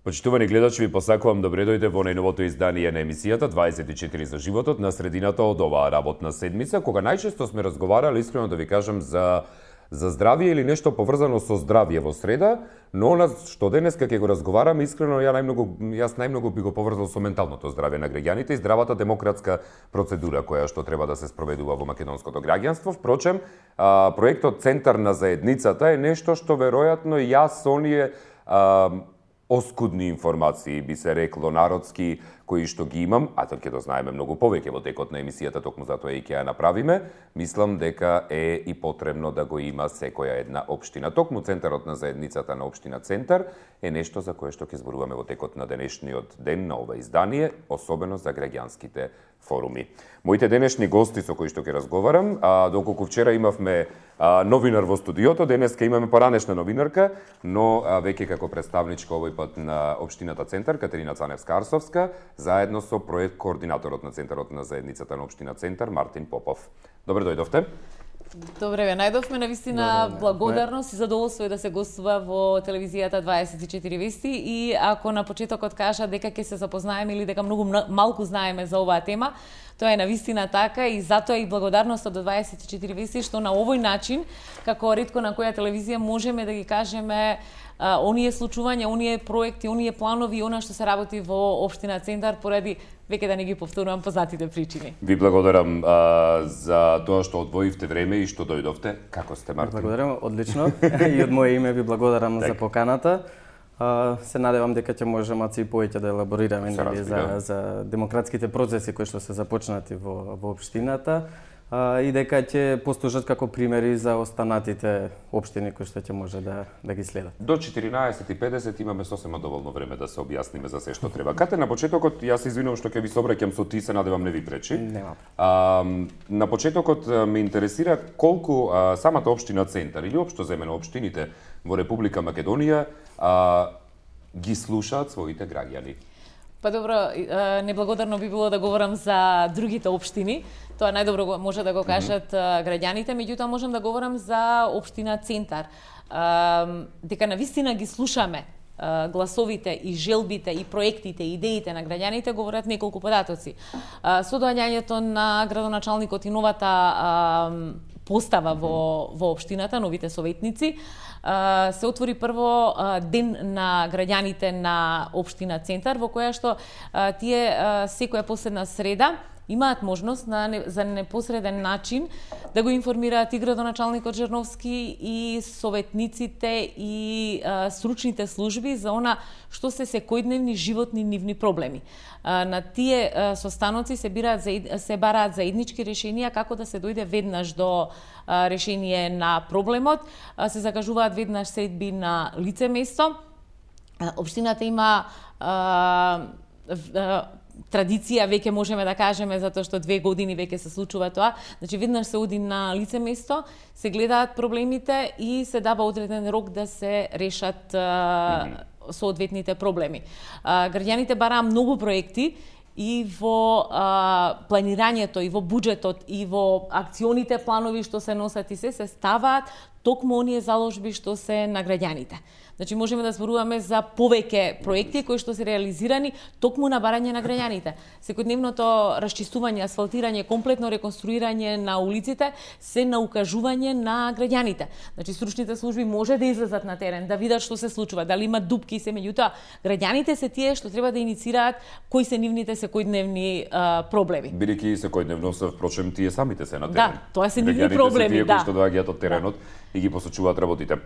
Почитувани гледачи, ви посакувам добре дојде во најновото издание на емисијата 24 за животот на средината од оваа работна седмица, кога најчесто сме разговарали, искрено да ви кажам, за здравје или нешто поврзано со здравје во среда, но она што денеска ќе го разговараме, искрено јас најмногу би го поврзал со менталното здравје на граѓаните и здравата демократска процедура која што треба да се спроведува во македонското граѓанство. Впрочем, проектот Центар на заедницата е нешто што веројатно јас со оние оскудни информации, би се рекло народски, кои што ги имам, а тоа ќе дознаеме многу повеќе во текот на емисијата, токму затоа и ќе ја направиме, мислам дека е и потребно да го има секоја една општина. Токму Центарот на заедницата на општина Центар е нешто за кое што ќе зборуваме во текот на денешниот ден на ова издание, особено за граѓанските форуми. Моите денешни гости со кои што ќе разговарам, доколку вчера имавме новинар во студиото, денеска имаме поранешна новинарка, но веќе како представничка овој пат на општината Центар, Катерина Цаневска-Арсовска, заедно со проект координаторот на Центарот на заедницата на општина Центар, Мартин Попов. Добре дојдовте. Добре ве најдовме, навистина благодарност и задоволство да се гостува во телевизијата 24 вести и ако на почетокот кажа дека ќе се запознаеме или дека многу малку знаеме за оваа тема, тоа е навистина така и затоа и благодарноста до 24 вести што на овој начин, како ретко на која телевизија можеме да ги кажеме оние случувања, оние проекти, оние планови, она што се работи во општина Центар поради веќе да не ги повторувам познатите причини. Ви благодарам за тоа што одвоивте време и што дојдовте. Како сте, Мартин? Благодарам, одлично. И од моје име ви благодарам за поканата. Се надевам дека ќе можеме и повеќе да елаборираме за демократските процеси кои што се започнати во општината и дека ќе послужат како примери за останатите општини кои што ќе може да ги следат. До 14:50 имаме сосема доволно време да се објасниме за се што треба. Кате на почетокот, јас извинувам што ќе ви собраќам со ти, се надевам не ви пречи. Нема. На почетокот ме интересира колку самата општина Центар или општо земено општините во Република Македонија ги слушаат своите граѓани. Па добро, неблагодарно би било да говорам за другите општини. Тоа најдобро може да го кажат граѓаните, меѓутоа можам да говорам за општина Центар. Дека навистина ги слушаме гласовите и желбите и проектите и идеите на граѓаните говорат неколку податоци. Со доаѓањето на градоначалникот и новата постава во општината, новите советници, се отвори прво ден на граѓаните на општина Центар, во која што тие секоја последна среда имаат можност за непосреден начин да го информираат и градоначалникот Жерновски и советниците и стручните служби за она што се секојдневни животни нивни проблеми. На тие состаноци се бараат заеднички решенија како да се дојде веднаш до решение на проблемот, се закажуваат веднаш средби на лице место. Општината има традиција, веќе можеме да кажеме, затоа што 2 години веќе се случува тоа. Значи, веднаш се оди на лице место, се гледаат проблемите и се дава одреден рок да се решат соодветните проблеми. Граѓаните бараа многу проекти и во планирањето, и во буџетот, и во акционите планови што се носат и се ставаат токму оние заложби што се на граѓаните. Значи, можеме да зборуваме за повеќе проекти кои што се реализирани токму на барање на граѓаните. Секојдневното расчистување, асфалтирање, комплетно реконструирање на улиците се на укажување на граѓаните. Значи, стручните служби може да излезат на терен, да видат што се случува, дали има дупки и се, меѓутоа граѓаните се тие што треба да иницираат кои се нивните секојдневни проблеми. Бидејќи секојдневно се, впрочем, тие самите се на терен. Да, тоа се нивни проблеми, да. Кои што доаѓаат од теренот и ги посочуваат работите.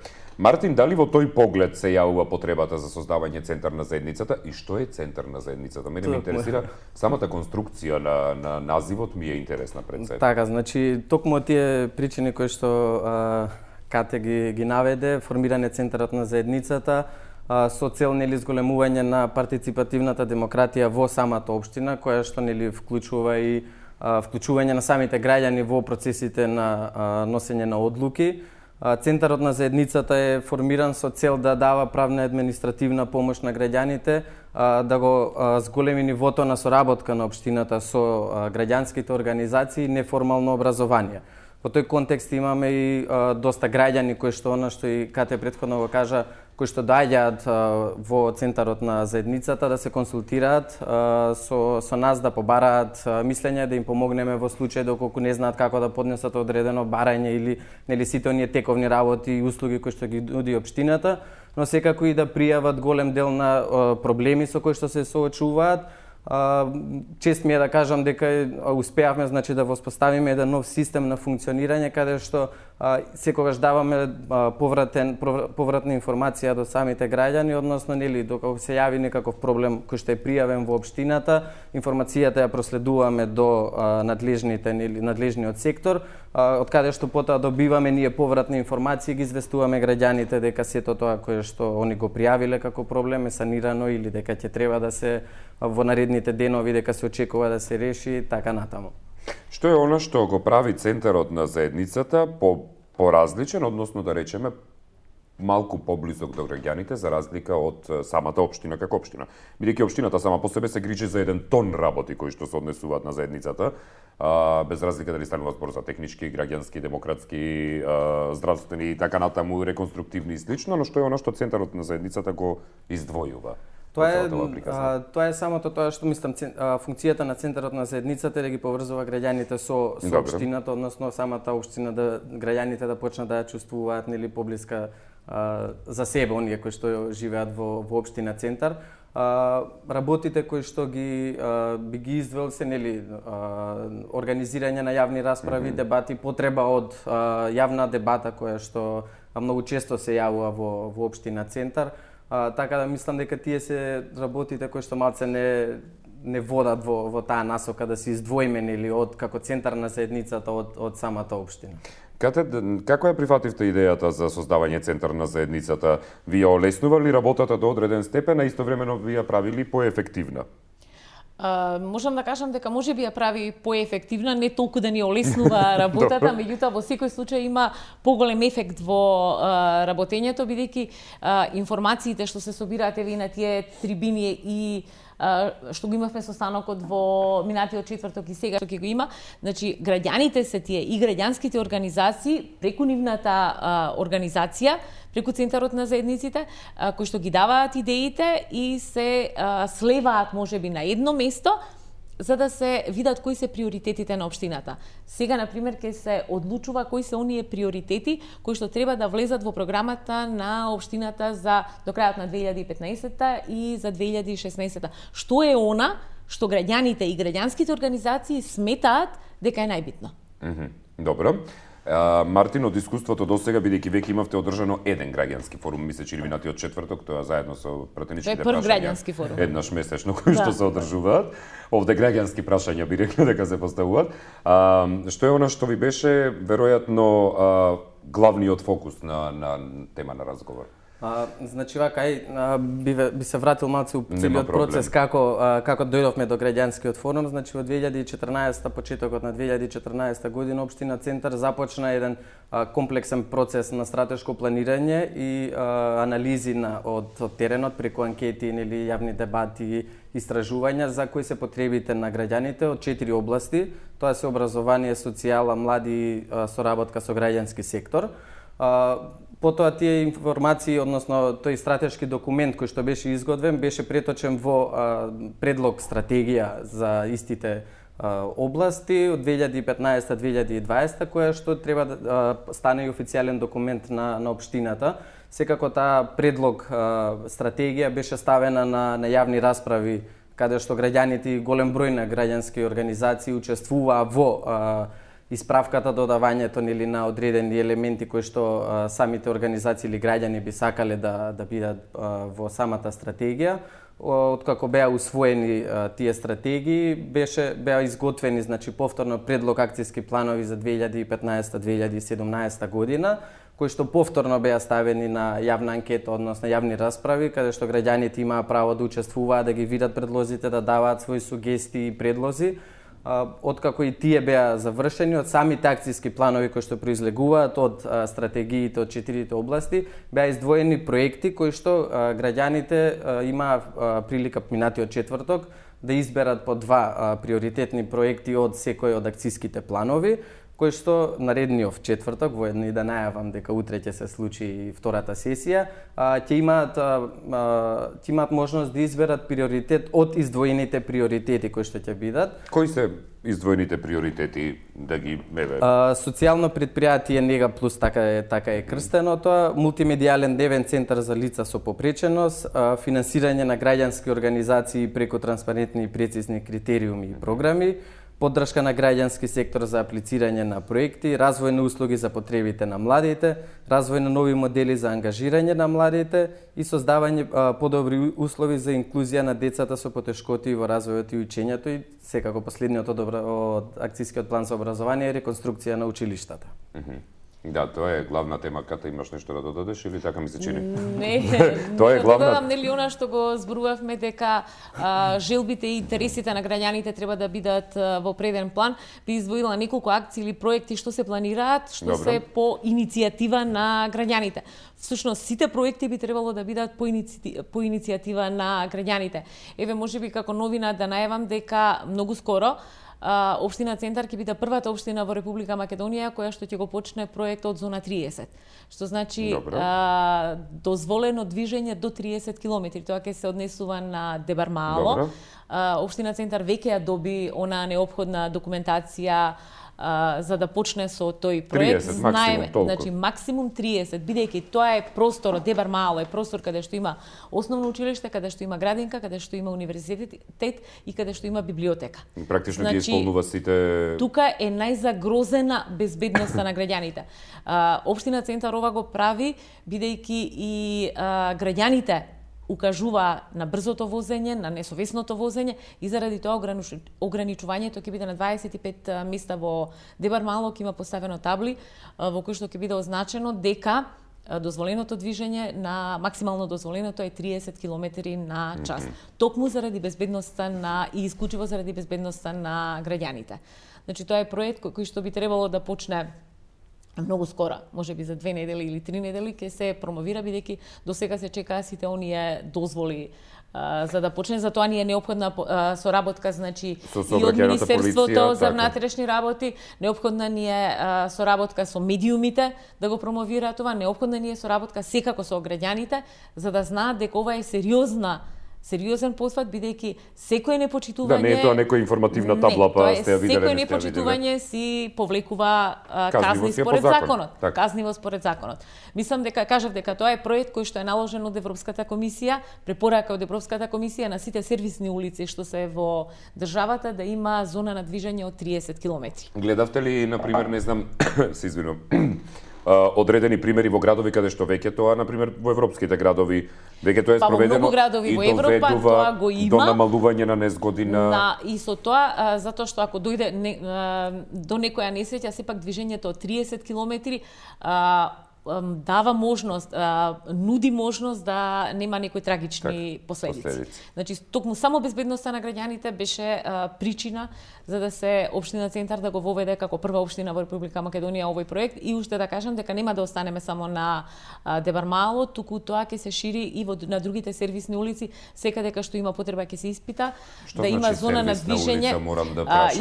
Мартин, дали во тој поглед се јавува потребата за создавање Центар на заедницата и што е Центар на заедницата? Мене ме интересира самата конструкција на називот, ми е интересна пред се. Така, значи токму тие причини кои што Кате ги наведе, формирање Центарот на заедницата со цел зголемување на партиципативната демократија во самата општина, која што вклучува и вклучување на самите граѓани во процесите на носење на одлуки. Центарот на заедницата е формиран со цел да дава правна и административна помош на граѓаните, да го зголеми нивото на соработка на општината со граѓанските организации и неформално образование. Во тој контекст имаме и доста граѓани кои што она што и Кате претходно го кажа, кои што доаѓаат во центарот на заедницата да се консултираат со нас, да побараат мислење, да им помогнеме во случај доколку не знаат како да поднесат одредено барање или нели сите оние тековни работи и услуги кои што ги нуди општината, но секако и да пријават голем дел на проблеми со кои што се соочуваат. Чест ми е да кажам дека успеавме да воспоставиме еден нов систем на функционирање каде што секогаш даваме повратна информација до самите граѓани, односно нели докога се јави некаков проблем кој што е пријавен во општината, информацијата ја проследуваме до надлежниот сектор, од каде што потоа добиваме ние повратна информација и ги известуваме граѓаните дека сето тоа кое што они го пријавиле како проблем е санирано или дека ќе треба да се во наредните денови дека се очекува да се реши така натаму. Што е она што го прави центарот на заедницата поразличен, односно да речеме малку поблизок до граѓаните за разлика од самата општина како општина? Бидејќи општината сама по себе се грижи за еден тон работи кои што се однесуваат на заедницата, без разлика дали станува збор за технички, граѓански, демократски, здравствени и така натаму, реконструктивни и слично, но што е она што центарот на заедницата го издвојува? Тоа е самото тоа што мислам, функцијата на центарот на заедницата е да ги поврзува граѓаните со општината, односно самата општина да граѓаните да почнат да ја чувствуваат нели поблиска за себе оние кои што живеат во општина центар. Работите кои што би ги издвел се нели организирање на јавни расправи, дебати, потреба од јавна дебата која што многу често се јавува во општина центар. Така да мислам дека тие се работите кои што малце не водат во таа насока да се издвоиме нели од како центар на заедницата од самата општина. Како ја прифативте идејата за создавање центар на заедницата? Ви ја олеснува ли работата до одреден степен, а истовремено ви ја правили поефективна? Можам да кажам дека може би ја прави поефективна, не толку да ни олеснува работата, меѓутоа во секој случај има поголем ефект во работењето, бидејќи информациите што се собираат и на тие трибини и што го имавме состанокот во минатиот четврток и сега што ќе го има, значи граѓаните се тие и граѓанските организации преку нивната организација, преку центарот на заедниците, кои што ги даваат идеите и се слеваат можеби на едно место, за да се видат кои се приоритетите на општината. Сега, например, ќе се одлучува кои се оние приоритети кои што треба да влезат во програмата на општината за до крајот на 2015 и за 2016. Што е она што граѓаните и граѓанските организации сметаат дека е најбитно? Добро. Мартин, од искуството до сега, бидејќи веќе имавте одржано еден граѓански форум, мисля че минатиот четврток, тоа заедно со пратеничките прашања. Тој е прв граѓански форум. Еднаш месечно кои што се одржуваат. Овде граѓански прашања би рекле дека се поставуваат. Што е она што ви беше веројатно главниот фокус на тема на разговор? Значи вака би се вратил малце у целиот процес како дојдовме до граѓанскиот форум. Значи во 2014 почетокот на 2014 година општина Центар започна еден комплексен процес на стратешко планирање и анализи од теренот преку анкети или јавни дебати, истражувања за кои се потребите на граѓаните од 4 области. Тоа се образование, социјала, млади и соработка со граѓански сектор. Потоа тие информации, односно тој стратешки документ кој што беше изготвен, беше преточен во предлог стратегија за истите области од 2015-2020, која што треба да стане и официјален документ на општината. Секако таа предлог стратегија беше ставена на јавни расправи, каде што граѓаните и голем број на граѓански организации учествуваа во исправката, додавањето или на одредени елементи кои што самите организации или граѓани би сакале да бидат во самата стратегија. Откако беа усвоени тие стратегии, беа изготвени повторно предлог акцијски планови за 2015-2017 година, кои што повторно беа ставени на јавна анкета, односно јавни расправи, каде што граѓаните имаа право да учествуваат, да ги видат предлозите, да даваат своји сугестии и предлози. Откако и тие беа завршени, од самите акцијски планови кои што произлегуваат од стратегиите од 4 области, беа издвоени проекти кои што граѓаните имаа прилика минатиот четврток да изберат по 2 приоритетни проекти од секој од акцијските планови. кој што наредниот четврток, во едно и да најавам дека утре ќе се случи втората сесија, ќе имаат можност да изберат приоритет од издвоените приоритети кои што ќе бидат. Кои се издвоените приоритети да ги меве? Социјално предпријатие Нега Плюс, така е крстено тоа, мултимедијален дневен центар за лица со попреченост, финансирање на граѓански организации преку транспарентни и прецизни критериуми и програми, поддршка на граѓански сектор за аплицирање на проекти, развој на услуги за потребите на младите, развој на нови модели за ангажирање на младите и создавање подобри услови за инклузија на децата со потешкоти во развојот и учењето и секако последниот од акцијскиот план за образование е реконструкција на училиштата. Да, тоа е главна тема. Ката, имаш нешто да додадеш или така ми се чини? Не, тоа е главна. Додадам нели она што го зборувавме дека желбите и интересите на граѓаните треба да бидат во преден план. Би издвоила неколку акции или проекти што се планираат, што се по иницијатива на граѓаните. Всушност сите проекти би требало да бидат по иницијатива на граѓаните. Еве можеби како новина да најавам дека многу скоро Општина Центар ќе биде првата општина во Република Македонија која што ќе го почне проектот Зона 30, што значи дозволено движење до 30 километри. Тоа ќе се однесува на Дебармало. Општина Центар веќе ја доби она неопходна документација за да почне со тој проект. 30, знаеме, значи максимум 30, бидејќи тоа е простор, Дебармало е простор каде што има основно училиште, каде што има градинка, каде што има универзитет и каде што има библиотека. Практично ги исполнува сите. Тука е најзагрозена безбедноста на граѓаните. Општина Центар ова го прави бидејќи и граѓаните укажува на брзото возење, на несовесното возење и заради тоа ограничувањето ќе биде на 25 места во Дебармало, ќе има поставено табли во кои што ќе биде означено дека дозволеното движење на максимално дозволеното е 30 км на час. Токму заради безбедноста и исклучиво заради безбедноста на граѓаните. Значи тоа е проект кој што би требало да почне многу скоро, можеби за 2 недели или 3 недели ќе се промовира бидејќи досега се чекаа сите оние дозволи за да почне. За тоа ни е неопходна соработка, значи и од Министерството за внатрешни работи, неопходна ни е соработка со медиумите да го промовира това, неопходна ни е соработка секако со граѓаните за да знаат дека ова е сериозен посват, бидејќи секое непочитување... Да, не е тоа некоја информативна табла, па сте ја виделе. Секое непочитување си повлекува казни според законот. Казниво според законот. Мислам дека, кажав дека тоа е проект кој што е наложен од Европската комисија, препорака од Европската комисија на сите сервисни улици што се во државата да има зона на движење од 30 километри. Гледавте ли, например, не знам, се извинувам, одредени примери во градови каде што веќе тоа, например, во европските градови, веќе тоа е спроведено во многу градови во Европа тоа го има до намалување на незгоди на и со тоа затоа што ако дојде до некоја несреќа, сепак движењето од 30 километри дава можност, нуди можност да нема некои трагични последици. Значи, токму само безбедноста на граѓаните беше причина за да се Општина Центар да го воведе како прва општина во Република Македонија овој проект и уште да кажам дека нема да останеме само на Дебармало, туку тоа ќе се шири и на другите сервисни улици, секаде каде што има потреба ќе се испита, што да има зона на движење.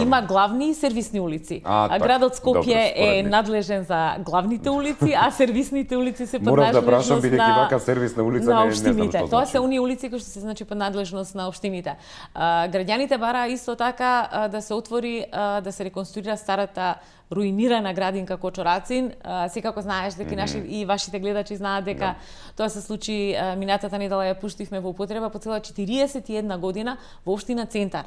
Има главни сервисни улици. Градот Скопје е надлежен за главните улици, а сервисните улици се под надлежност на бидејќи вака сервисна улица не знам што. Тоа се оние улици кои што се значи под надлежност на општините. Граѓаните бараа исто така да се отвори, да се реконструира старата руинирана градинка Кочорацин. Секако знаеш дека наши и вашите гледачи знаат дека тоа се случи минатата недела, ја пуштивме во употреба по цела 41 година во општина Центар.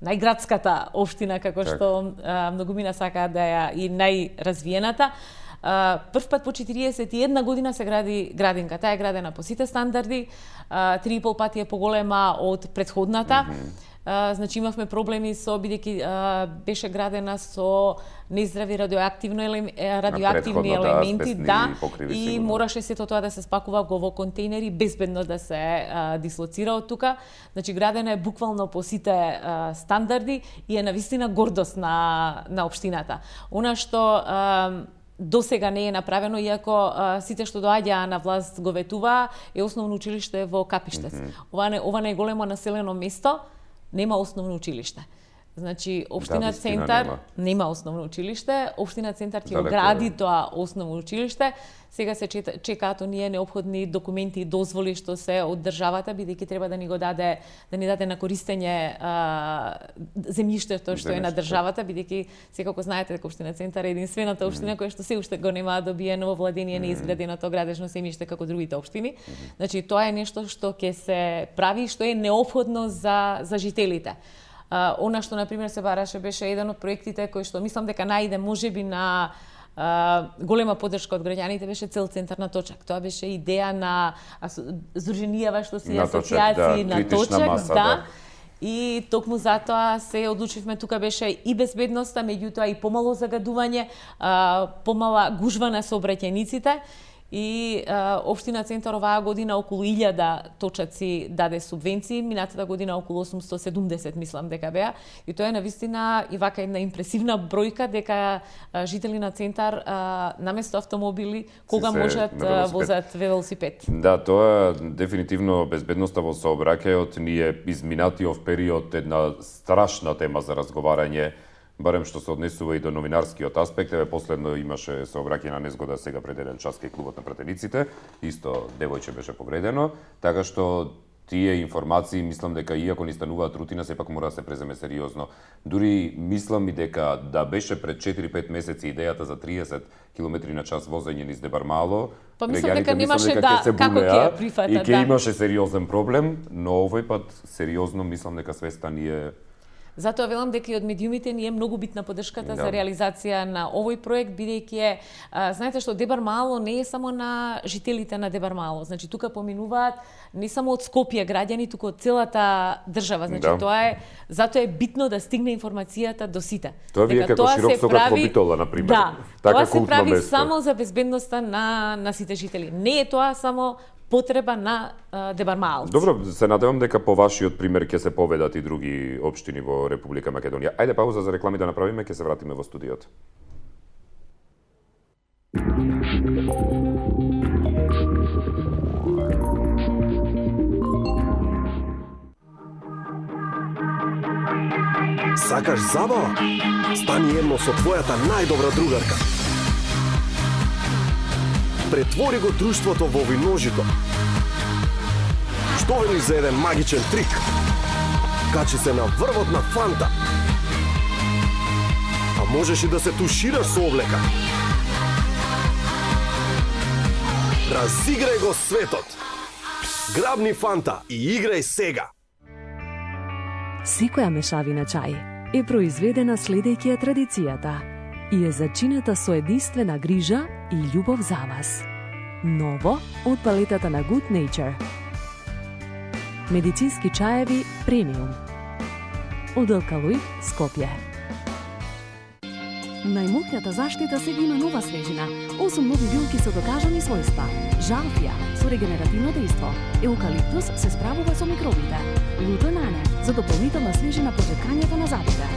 Најградската општина како што многумина сакаат да ја и најразвиената. Прв пат по 41 година се гради градинка. Таа е градена по сите стандарди, 3,5 пати е поголема од претходната. Значи имавме проблеми со бидејќи беше градена со нездрави радиоактивни елементи, и мораше сето тоа да се спакува во контейнери, безбедно да се дислоцира од тука. Значи градена е буквално по сите стандарди и е навистина гордост на општината. Она што до сега не е направено, иако сите што доаѓаа на власт го ветуваа, е основно училиште во Капиштец. Ова не е големо населено место, нема основно училиште. Значи, општина вистина Центар нема основно училиште, општина Центар ќе Далеко огради е. тоа основно училиште. Сега се чекаат оние неопходни документи и дозволи што се од државата, бидејќи треба да ни даде на користење земјиштето што е на државата, бидејќи секако знаете дека општина Центар е единствената општина која што се уште го нема добиено во владение неизграденото градежно земјиште како другите општини. Значи, тоа е нешто што ќе се прави и што е неопходно за жителите. Она што, например, се бараше беше еден од проектите кој што мислам дека најде можеби на голема поддршка од граѓаните беше цел центар на Точак. Тоа беше идеја на здруженијава што си асоцијации на Точак, да. И токму затоа се одлучивме, тука беше и безбедноста, меѓутоа и помало загадување, помала гужва на сообраќајниците. И општина Центар оваа година околу 1000 точаци даде субвенции, минатата година околу 870 мислам дека беа. И тоа е навистина и вака една импресивна бројка дека жители на Центар наместо автомобили кога можат возат велосипед. Да, тоа дефинитивно безбедноста во сообраќајот ни е изминатиот период една страшна тема за разговарање, барем што се однесува и до новинарскиот аспект. Еве последно имаше сообраќајна незгода сега пред еден час кај клубот на пратениците, исто девојче беше повредено, така што тие информации мислам дека иако ни стануваат рутина, сепак мора да се преземе сериозно. Дури мислам и дека да беше пред 4-5 месеци идејата за 30 км на час возење низ Дебармало, па мислам дека немаше како ќе ја прифатат, и ќе имаше сериозен проблем, но овој пат сериозно мислам дека свеста ни е. Затоа велам дека и од медиумите ни е многу битна поддршката за реализација на овој проект, бидејќи знаете што Дебармало не е само на жителите на Дебармало. Значи тука поминуваат не само од Скопје граѓани, туку од целата држава. Значи затоа е битно да стигне информацијата до сите. Тоа вие како широк соград во Битола на пример. Да, тоа се прави само за безбедноста на сите жители. Не е тоа само потреба на Дебармалци. Добро, се надевам дека по вашиот пример ќе се поведат и други општини во Република Македонија. Ајде пауза за реклами да направиме, ќе се вратиме во студиото. Сакаш забава? Стани едно со твојата најдобра другарка. Претвори го друштвото во виножито. Што велиш за еден магичен трик? Качи се на врвот на фанта. А можеш и да се тушираш со облека. Разиграј го светот. Грабни фанта и играј сега. Секоја мешавина чај е произведена следејќи ја традицијата и е зачинета со единствена грижа и љубов за вас. Ново од палетата на Good Nature. Медицински чаеви премиум. Од Алкалоид, Скопје. Најмократа заштита сега има нова свежина. 8 нови билки со докажани својства. Жалфија со регенеративно дејство. Еукалиптус се справува со микробите. Лутонане за дополнителна свежина по чекањето на зъбите.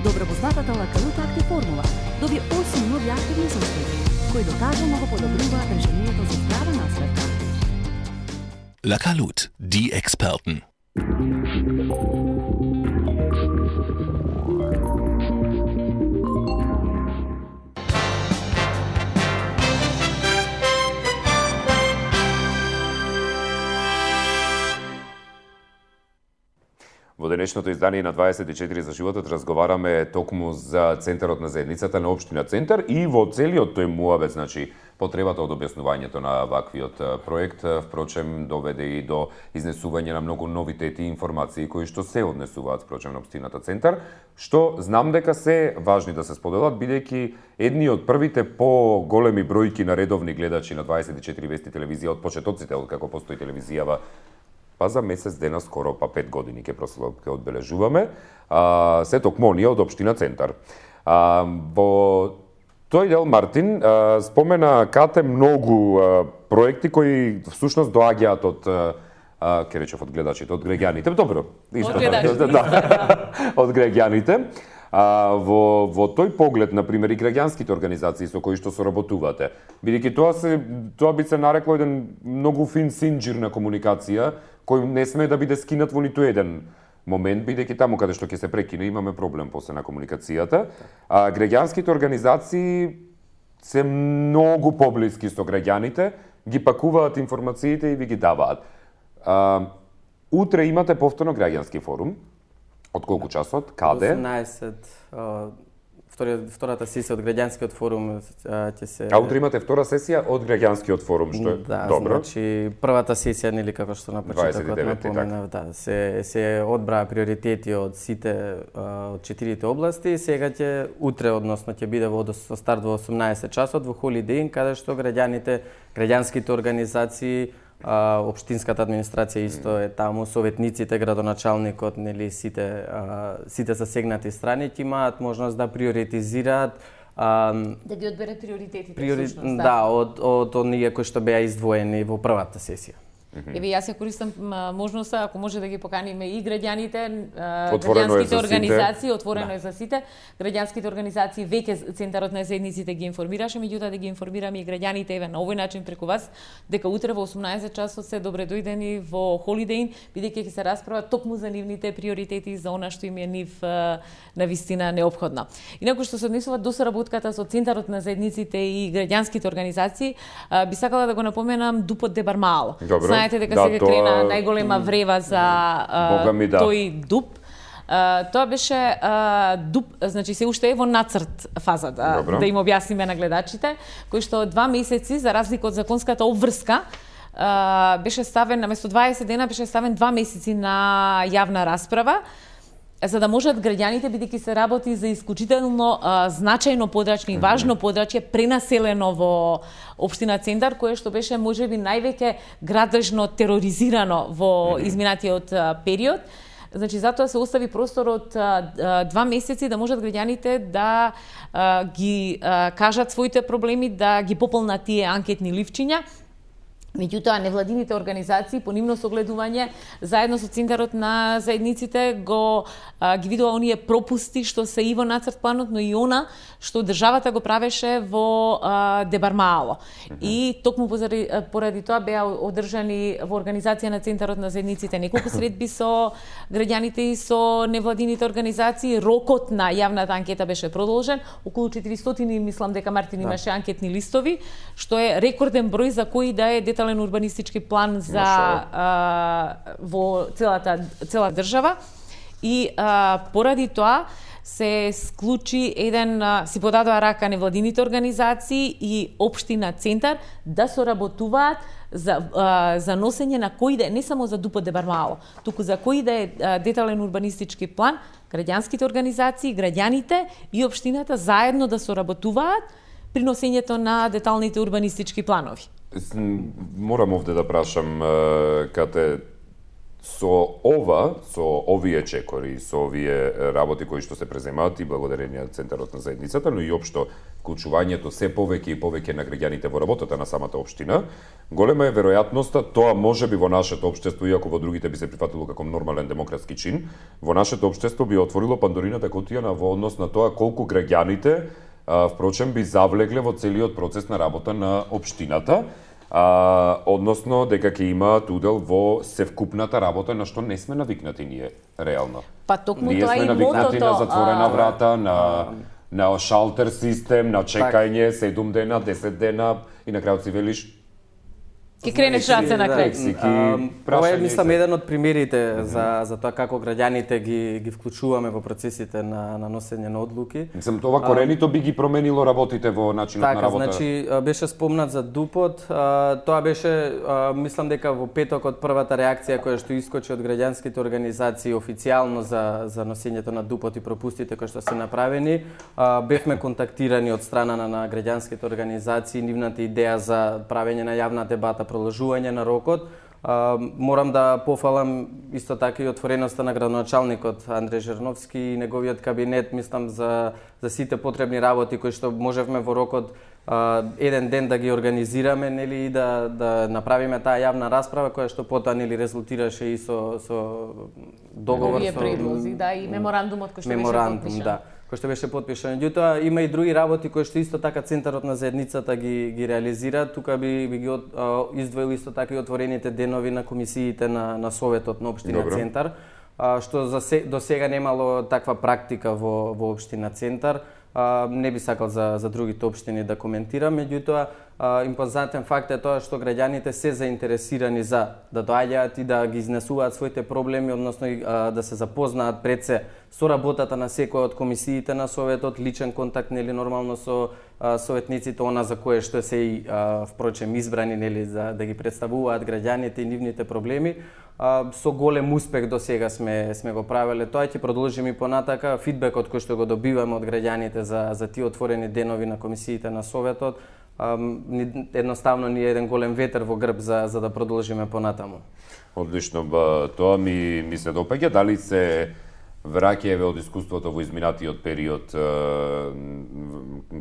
Добро познатата Лакалут Актив формула доби 8 нови активни состојби, кои докажано го подобрува решението за здрава насветка. Lakalut, die Experten. Во денешното издание на 24 за животот разговараме токму за центарот на заедницата на општина Центар и во целиот тој муабет, значи потребата од објаснувањето на ваквиот проект, впрочем доведе и до изнесување на многу новитети и информации кои што се однесуваат впрочем на општината Центар, што знам дека се важни да се споделат, бидејќи едни од првите поголеми бројки на редовни гледачи на 24 вести телевизија од почетоците од како постои телевизијава, па за месец дена, скоро па 5 години ќе одбележуваме, се токму оние од општина Центар. Во тој дел Мартин спомена кате многу проекти кои всушност доаѓаат од ќе речев од гледачите, од граѓаните. Добро, исто. Од граѓаните. Во тој поглед, например, и граѓанските организации со кои што соработувате, бидејќи тоа би се нарекло еден многу фин синџир на комуникација, кој не сме да биде скинат во ниту еден момент, бидејќи таму каде што ќе се прекине имаме проблем после на комуникацијата. Граѓанските организации се многу поблиски со граѓаните, ги пакуваат информациите и ви ги даваат. Утре имате повторно граѓански форум. Од колку часот? Каде? 18. Втората сесија од граѓанскиот форум ќе се... Утре имате втора сесија од граѓанскиот форум, што е добро. Значи првата сесија, нели, како што на почетокот напоменав, се одбраа приоритети од сите од 4 области. Сега ќе утре, односно ќе биде со старт во 18 часот во Holiday Inn, каде што граѓанските организации, општинската администрација исто е таму, советниците, градоначалникот, нели, сите засегнати страни ќе имаат можност да приоритизираат да ги одбере приоритетите всушност. Да, од оние кои што беа издвоени во првата сесија. Еве, јас ја користам можноста, ако може да ги поканиме и граѓаните, граѓанските организации, отворено е за сите. Граѓанските организации веќе Центарот на заедниците ги информираше, меѓутоа да ги информираме и граѓаните еве на овој начин преку вас, дека утре во 18 часот се добредојдени во Holiday Inn, бидејќи ќе се расправа токму за нивните приоритети, за она што им е нив на вистина неопходно. Инаку што се однесува до соработката со Центарот на заедниците и граѓанските организации, би сакала да го напоменам Дупот де Бармаало. Знаете дека сега крена најголема врева за тој дуп. Тоа беше дуп, значи се уште е во нацрт фаза, да им објасниме на гледачите, кој што 2 месеци, за разлика од законската обврска, беше ставен, наместо 20 дена, беше ставен 2 месеци на јавна расправа, за да можат граѓаните, бидејќи се работи за исклучително значајно подрачје и важно подрачје, пренаселено во општина Центар, кое што беше можеби највеќе градежно тероризирано во изминатиот период. Значи, затоа се остави простор од 2 месеци да можат граѓаните да ги кажат своите проблеми, да ги пополнат тие анкетни ливчиња. Меѓутоа, невладините организации по нивно согледување, заедно со Центарот на заедниците, ги видува оние пропусти што се и во нацрт планот, но и она што државата го правеше во Дебармаало. И токму поради тоа беа одржани во организација на Центарот на заедниците неколку средби со граѓаните и со невладините организации. Рокот на јавната анкета беше продолжен, околу 400, мислам дека Мартин имаше анкетни листови, што е рекорден број за кој да е детален урбанистички план за во цела држава. И поради тоа се склучи си подадоа рака невладините организации и општина Центар да соработуваат за носење на кој да е, не само за Дупот де Бармаало, туку за кој да е детален урбанистички план, граѓанските организации, граѓаните и општината заедно да соработуваат при носењето на деталните урбанистички планови. Морам овде да прашам, Кате, со овие чекори, со овие работи кои што се преземаат и благодарение на Центарот на заедницата, но и општо вклучувањето се повеќе и повеќе на граѓаните во работата на самата општина, голема е веројатноста тоа можеби во нашето општество, иако во другите би се прифатило како нормален демократски чин, во нашето општество би отворило Пандорината кутија во однос на тоа колку граѓаните впрочем би завлегле во целиот процес на работа на општината, односно дека ќе имаат удел во севкупната работа на што не сме навикнати ние реално. Па токму ние тоа сме и навикнати мотото на затворена врата, на шалтер систем, на чекање 7 дена, 10 дена и на крајот си велиш Ке кренеш раце на крај. Ова е, мислам, еден од примерите за тоа како граѓаните ги вклучуваме во процесите на носење на одлуки. Мислам, тоа коренито би ги променило работите во начинот на работа. Значи, беше спомнат за Дупот, тоа беше, мислам дека во петокот првата реакција која што искочи од граѓанските организации официјално за носењето на Дупот и пропустите кои што се направени. Бевме контактирани од страна на граѓанските организации, нивната идеја за правење на јавна дебата, продолжување на рокот. Морам да пофалам исто така и отвореноста на градоначалникот Андреј Жерновски и неговиот кабинет, мислам, за сите потребни работи кои што можевме во рокот еден ден да ги организираме, нели, и да направиме таа јавна расправа која што потоа, нели, резултираше и со договор со предлози, да, и меморандумот кој што беше подпишан. Да, кој што беше подпишан. Меѓутоа има и други работи кои што исто така Центарот на заедницата ги реализира. Тука би ги издвоил исто така и отворените денови на комисиите на Советот на општина Центар. што до сега немало таква практика во општина Центар. Не би сакал за другите општини да коментирам, меѓутоа импозантен факт е тоа што граѓаните се заинтересирани за да доаѓаат и да ги изнесуваат своите проблеми, односно да се запознаат пред се со работата на секоја од комисиите на Советот, личен контакт нели нормално со советниците, она за кое што се и впрочем избрани нели за да ги представуваат граѓаните и нивните проблеми. Со голем успех до сега сме го правеле. Тоа ќе продолжиме и понатака. Фидбекот кој што го добиваме од граѓаните за тие отворени денови на комисиите на Советот, едноставно ни е еден голем ветер во грб за да продолжиме понатаму. Одлично, тоа ми се допаѓа. Дали се враќаеве од искуството во изминатиот период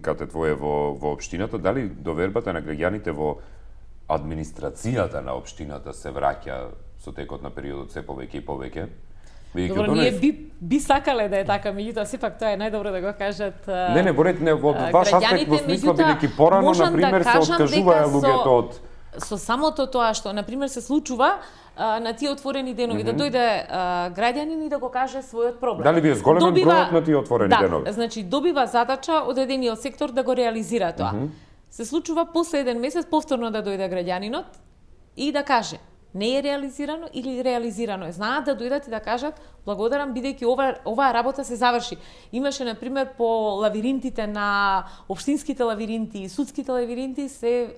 кате твое во општината, дали довербата на граѓаните во администрацијата на општината се враќа со текот на периодот се повеќе и повеќе? Добро, ние би сакале да е така, меѓутоа сепак тоа е најдобро да го кажат Не, во ваш аспект во смисла бидејќи порано на пример се откажуваа луѓето од со самото тоа што на пример се случува на тие отворени денови да дојде граѓанин и да го каже својот проблем. Дали ви е зголемен бројот на тие отворени денови? Да, значи добива задача одредениот сектор да го реализира тоа. Се случува после еден месец повторно да дојде граѓанинот и да каже не е реализирано или реализирано е. Знаат да дојдат и да кажат благодарам бидејќи оваа работа се заврши. Имаше на пример по лавиринтите на општинските лавиринти и судските лавиринти се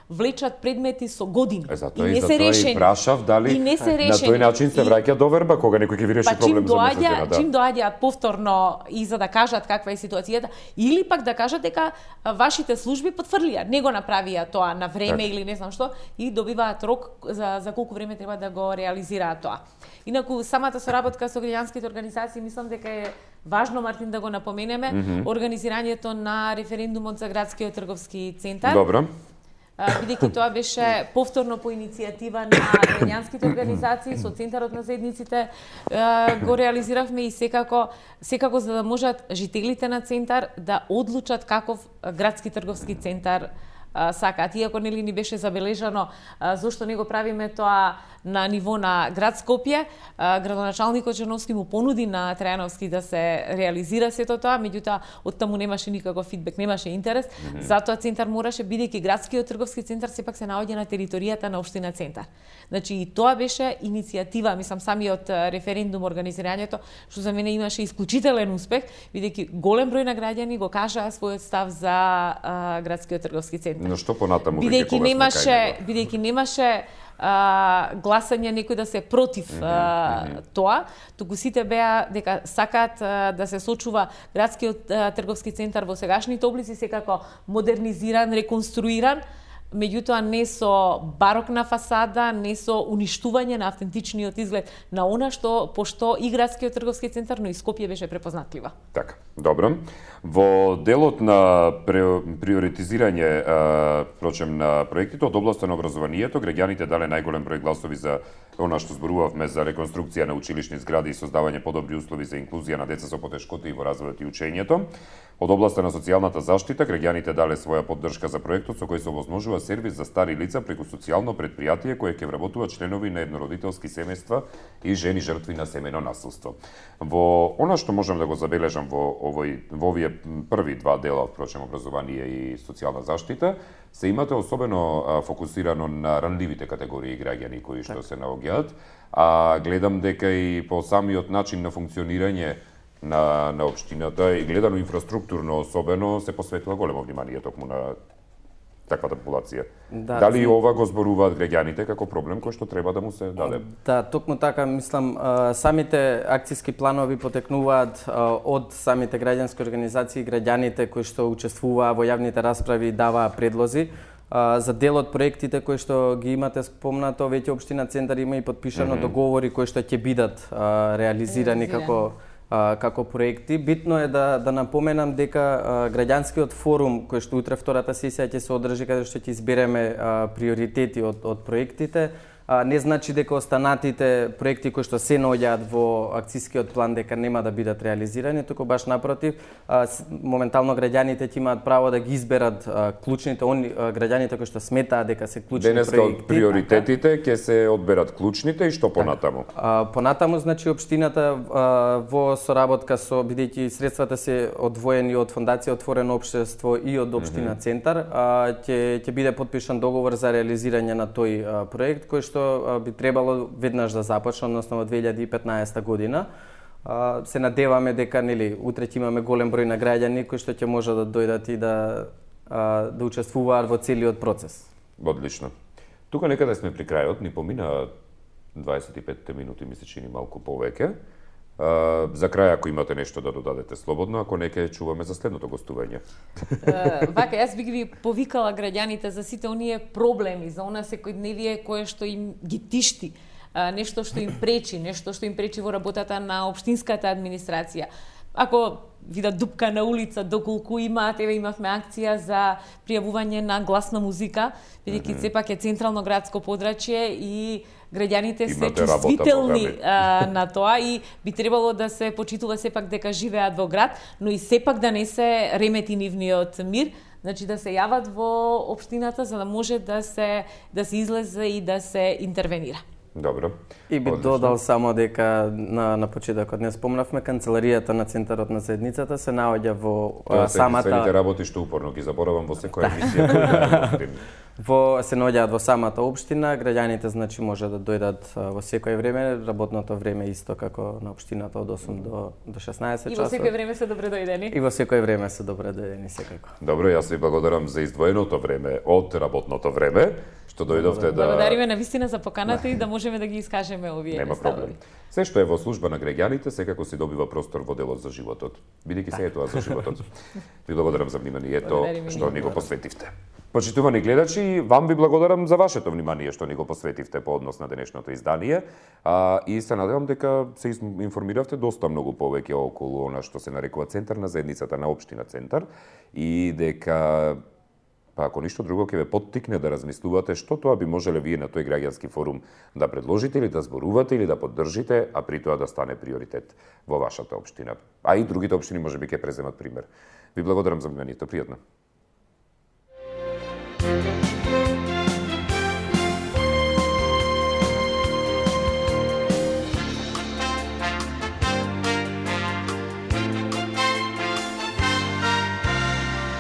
влечат предмети со години. И не се решени. И прашав дали на тој начин се враќа доверба кога некој ќе ви реши проблем за месецина. Чим доаѓаат повторно и за да кажат каква е ситуацијата, или пак да кажат дека вашите служби потврлија, не го направија тоа на време или не знам што, и добиваат рок за колку време треба да го реализираат тоа. Инаку самата соработка со граѓанските организации мислам дека е важно, Мартин, да го напоменеме, организирањето на референдумот за градскиот трговски центар. Добро. Бидејќи тоа беше повторно по иницијатива на граѓанските организации со Центарот на заедниците го реализиравме и секако за да можат жителите на Центар да одлучат каков градски трговски центар сакаат. Иако нели ни беше забележано зошто не го правиме тоа на ниво на град Скопје, градоначалникот Черновски му понуди на Трајановски да се реализира сето тоа, меѓутоа од таму немаше никаков фидбек, немаше интерес. Затоа Центар мораше, бидејќи градскиот трговски центар сепак се наоѓа на територијата на општина Центар. Значи и тоа беше иницијатива, мислам самиот референдум, организирањето, што за мене имаше исклучителен успех, бидејќи голем број на граѓани го кажаа својот став за градскиот трговски центар. Но што понатаму бидејќи немаше гласање некој да се против тоа, туку сите беа дека сакаат да се сочува градскиот трговски центар во сегашните облици секако модернизиран, реконструиран, меѓутоа не со барокна фасада, не со уништување на автентичниот изглед на она што пошто и градскиот трговски центар, но и Скопје беше препознатлива. Така, добро. Во делот на приоритизирање прочем на проектите од областа на образованието, граѓаните дале најголем број гласови за она што зборувавме за реконструкција на училишни згради и создавање подобри услови за инклузија на деца со потешкоти и во развојот и учењето. Од областа на социјалната заштита, граѓаните дале своја поддршка за проектот со кој се овозможува сервис за стари лица преку социјално предпријатие кое ќе вработува членови на еднородителски семејства и жени жртви на семејно насилство. Во она што можам да го забележам во овие први два дела, впрочем, образование и социјална заштита, се имате особено фокусирано на ранливите категории граѓани кои што се наоѓаат, а гледам дека и по самиот начин на функционирање на општината и гледано инфраструктурно особено се посветува големо внимание токму на таквата популација. Дали ова го зборуваат граѓаните како проблем кој што треба да му се даде? Да, токму така, мислам, самите акцијски планови потекнуваат од самите граѓански организации и граѓаните кои што учествуваа во јавните расправи и даваа предлози. За дел од проектите кои што ги имате спомнато, веќе општина Центар има и подпишано договори кои што ќе бидат реализирани како проекти. Битно е да напоменам дека граѓанскиот форум кој што утре втората сесија ќе се одржи, каде што ќе избереме приоритети од проектите, Не значи дека останатите проекти кои што се наоѓаат во акцискиот план дека нема да бидат реализирани, туку баш напротив, моментално граѓаните ќе имаат право да ги изберат клучните граѓаните кои што сметаат дека се клучни проекти. Денеска од приоритетите ќе се одберат клучните и што понатаму? Понатаму, значи, општината во соработка со, бидејќи средствата се одвоени од Фондација Отворено општество и од општина Центар, ќе биде подпишан договор за реализирање на тој проект, кој што би требало веднаш да започне, односно во 2015 година. Се надеваме дека утре ќе имаме голем број на граѓани кои што ќе може да дојдат и да учествуваат во целиот процес. Одлично. Тука некаде сме при крајот, ни помина 25 минути, ми се чини малку повеќе. За крај, ако имате нешто да додадете слободно, ако не, ќе чуваме за следното гостување. Вака, јас би ги повикала граѓаните за сите оние проблеми, за она секојдневие кое што им ги тишти, нешто што им пречи во работата на општинската администрација. Ако видат дупка на улица, доколку имаат, имавме акција за пријавување на гласна музика, бидејќи сепак е централно градско подрачје и граѓаните се чувствителни на тоа и би требало да се почитува сепак дека живеат во град, но и сепак да не се ремети нивниот мир, значи да се јават во општината за да може да се излезе и да се интервенира. Добро. И би додал само дека на почетокот не спомнавме, канцеларијата на Центарот на заедницата се наоѓа во самата... Тоа работи што упорно ги заборавам во секоја емисија. Се наоѓаат во самата општина, граѓаните значи може да дојдат во секое време, работното време исто како на општината од 8 до 16 часот. И во секое време се добре дојдени. И во секое време се добре дојдени секако. Добро, јас ви благодарам за издвоеното време од работното време, што дојдовте да... Благодариме на вистина за поканата и да можеме да ги искажеме овие Нема проблем. Се што е во служба на граѓаните, секако си добива простор во делот за животот. Бидејќи се е тоа за животот. Ви благодарам за вниманието што ни го посветивте. Почитувани гледачи, вам ви благодарам за вашето внимание што ни го посветивте по однос на денешното издание и се надевам дека се информиравте доста многу повеќе околу она што се нарекува Центар на заедницата на општина Центар и дека ако ништо друго ќе ве поттикне да размислувате што тоа би можеле вие на тој граѓански форум да предложите или да зборувате или да поддржите, а при тоа да стане приоритет во вашата општина. А и другите општини можеби ќе преземат пример. Ви благодарам за вниманието. Пријатно.